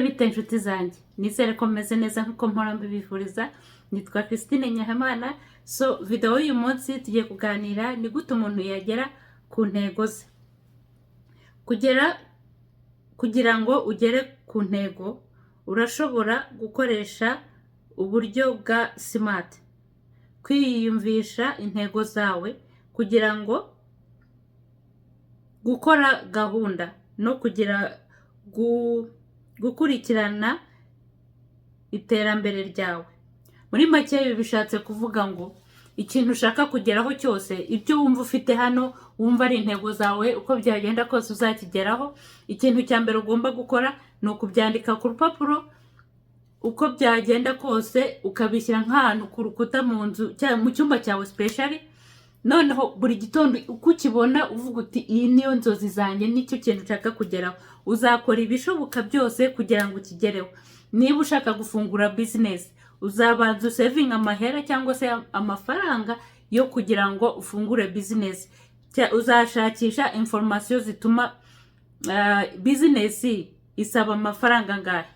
bite inshuti zanjye, nizere ko meze neza nkuko mpora mbibifuriza. Nitwa Christine Nyahamana. So video y'uyu munsi tugiye kuganira ni gute umuntu yagera ku ntego ze. Kugira ngo ugere ku ntego urashobora gukoresha uburyo bwa SMART. Kwiyumvisha intego zawe kugira ngo gukora gahunda no gukurikirana iterambere ryawe. Muri make ibi bishatse kuvuga ngo ikintu ushaka kugeraho cyose, ibyo wumva ufite hano wumva ari intego zawe, uko byagenda kose uzakigeraho, ikintu cya mbere ugomba gukora ni ukubyandika ku rupapuro. Uko byagenda kose ukabishyira nk'ahantu ku rukuta mu nzu cyangwa mu cyumba cyawe specially. Noneho buri gitondo uko ukibona uvuga uti iyi niyo nzozi zanjye, nicyo kintu ushaka kugeraho. Uzakora ibishoboka byose kugira ngo ukigereho. Niba ushaka gufungura business, uzabanza usevinga amahera cyangwa se amafaranga yo kugira ngo ufungure business. Uzashakisha information zituma business isaba amafaranga ngahe,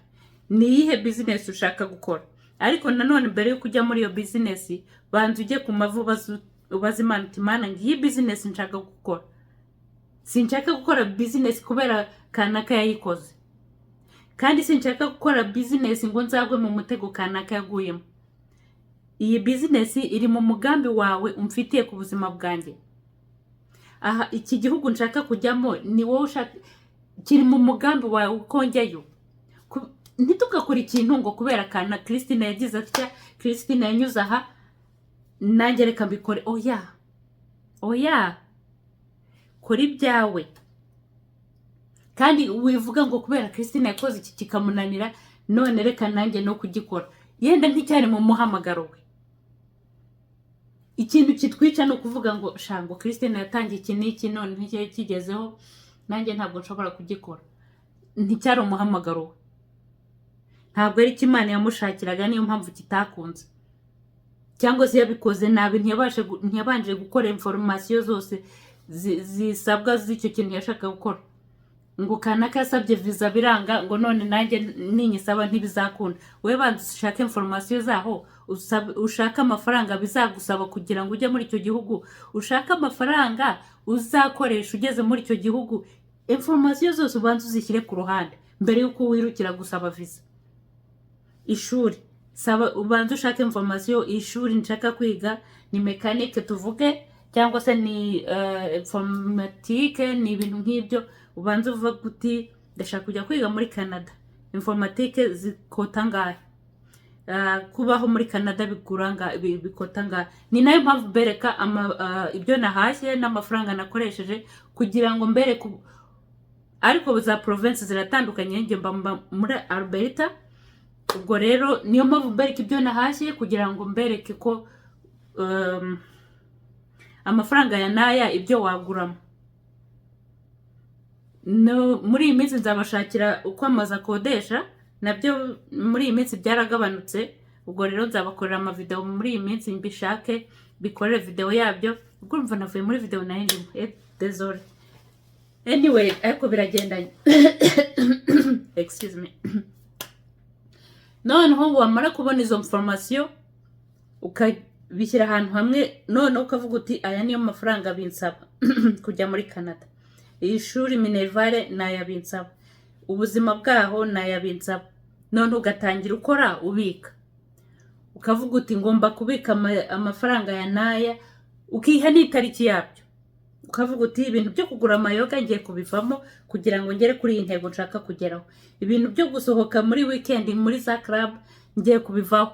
ni iyihe business ushaka gukora. Ariko nanone mbere yo kujya muri iyo business, banza ujye ku mavu ubaze Imana uti Mana, ngiyi business nshaka gukora. Sinshaka gukora business kubera kanaka yayikoze, kandi sinshaka gukora business ngo nzagwe mu mutego kanaka yaguyemo. Iyi business iri mu mugambi wawe umfitiye ku buzima bwanjye. Aha iki gihugu nshaka kujyamo ni wowe ushaka, kiri mu mugambi wawe uko njyayo. Ntitugakora ikintu ngo kubera kana Christine yagize atya, Christine yanyuze aha, nanjye reka mbikore. Oya, kora ibyawe. Kandi wivuga ngo kubera Christine yakoze iki kikamunanira, none reka nanjye no kugikora. Yenda nticyari mu muhamagaro we. Ikintu kitwica no kuvuga ngo shango Christine yatangiye iki n'iki none nticyo kigezeho, nanjye ntabwo nshobora kugikora. Nticyari umuhamagaro we. Ntabwo ari Imana yamushakiraga, niyo mpamvu kitakunze. Cyangwa se yabikoze nabi, ntiyabanje gukora information zose zisabwa z'icyo kintu yashaka gukora. Ngo kanaka yasabye visa biranga, ngo none nanjye ninyisaba ntibizakunda. We banza ushaka information zaho, ushaka amafaranga bizagusaba kugira ngo ujye muri icyo gihugu, ushaka amafaranga uzakoresha ugeze muri icyo gihugu. Information zose ubanza uzishyire ku ruhande mbere yuko wirukira gusaba visa. Ishuri ubanza ushaka information. Ishuri nshaka kwiga ni mechanique tuvuge, cyangwa se ni informatique, ni ibintu nk'ibyo. Ubanza uvuga uti ndashaka kujya kwiga muri Canada, informatique zikota ngahe, kubaho muri Canada bikota ngahe. Ni nayo mpamvu bereka ibyo nahashye n'amafaranga nakoresheje kugira ngo mbereke. Ariko za province ziratandukanye, njye mba muri Alberta. Ubwo rero niyo mpamvu mbereke ibyo nahashye kugira ngo mbereke ko amafaranga ya naya ibyo waguramo. No, muri iyi minsi nzabashakira uko amazu akodesha, nabyo muri iyi minsi byaragabanutse. Ubwo rero nzabakorera amavideo muri iyi minsi, mbishake bikorere video yabyo. Ubwo urumva navuye muri video nayo ndimo. Désolé. Anyway, ariko biragendanye. Excuse me. Noneho wamara kubona izo information ukabishyira ahantu hamwe, noneho ukavuga uti aya niyo mafaranga binsaba kujya muri Canada. Ishuri Minervale nayabinsaba, ubuzima bwaho nayabinsaba. None ugatangira ukora ubika, ukavuga uti ngomba kubika amafaranga ya naya, ukiha n'itariki yabyo. Ukavuga uti ibintu byo kugura amayoga ngiye kubivamo kugira ngo ngere kuri iyi ntego nshaka kugeraho. Ibintu byo gusohoka muri weekend muri za club ngiye kubivaho.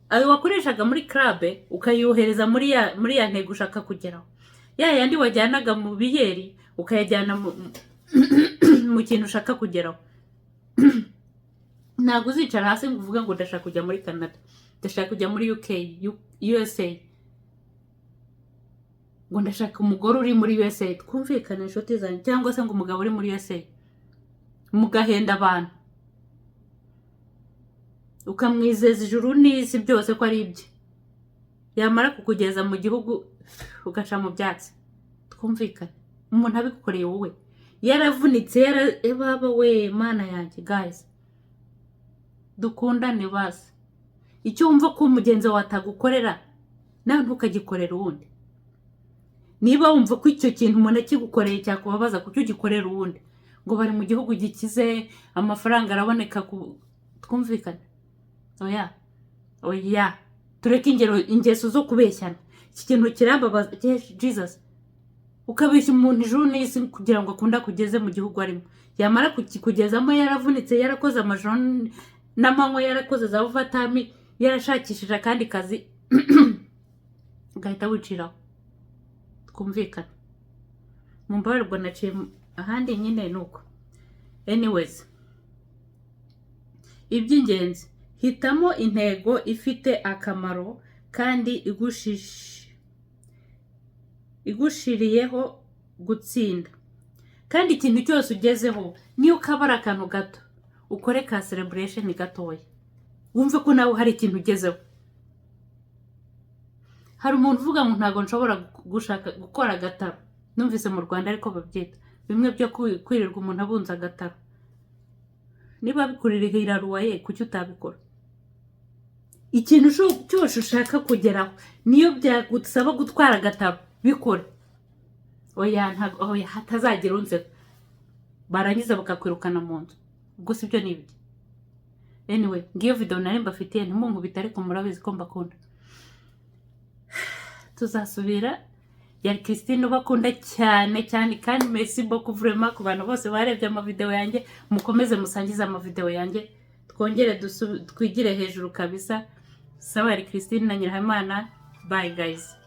Ayo wakoreshaga muri club ukayohereza muri ya ntego ushaka kugeraho. Yandi wajyanaga mu biyeri ukayajyana mu kintu ushaka kugeraho. Ntabwo uzicara hasi ngo uvuge ngo ndashaka kujya muri Canada, ndashaka kujya muri USA, ngo ndashaka umugore uri muri USA. Twumvikane inshuti zanjye, cyangwa se ngo umugabo uri muri USA, mugahenda abantu ukamwizeza ijuru n'isi byose ko ari ibye, yamara kukugeza mu gihugu ugaca mu byatsi. Twumvikane, umuntu abigukoreye wowe yaravunitse, baba we Mana yanjye guys. dukundane basi. Icyo wumva ko umugenzi wawe atagukorera nawe ntukagikorera uwundi. Niba wumva ko icyo kintu umuntu akigukoreye cyakubabaza kucyo ugikorera uwundi, ngo bari mu gihugu gikize amafaranga araboneka twumvikana. Oya tureke ingeso zo kubeshyana. Iki kintu kirambabaza Jesus. Ukabeshya umuntu ijuru n'isi kugira ngo akunda kugeze mu gihugu arimo, yamara kugezamo yaravunitse, yarakoze amajoro n'amanywa, yarakoze za overtime, yarashakishije akandi kazi ugahita wiciraho. Twumvikana. Mumbabarwa naciye ahandi nyine nuko. Anyways, iby'ingenzi, hitamo intego ifite akamaro kandi igushiriyeho gutsinda. Kandi ikintu cyose ugezeho niyo kabara akantu gato, ukore ka celebration gatoya, wumve ko nawe hari ikintu ugezeho. Hari umuntu uvuga ngo ntago nshobora gushaka gukora agataro. Numvise mu Rwanda ariko babyita bimwe byo kwirirwa umuntu abunza agataro. Niba bikurira ruwaye kuki utabikora? Ikintu cyose ushaka kugeraho niyo byagusaba gutwara agataro, bikore. Oya hatazagira unze barangiza bakakwirukana mu nzu. Ubwo sibyo nibyo. Anyway, ngiyo video nari mbafitiye, ntimunkubita ariko murabizi ko mbakunda. Tuzasubira. Yari Christine ubakunda cyane kandi merci beaucoup vraiment ku bantu bose barebye ama video yanjye. Mukomeze musangize ama video yanjye, twongere twigire hejuru kabisa. Sawa, yari Christine na Nyirahamana. Bye guys.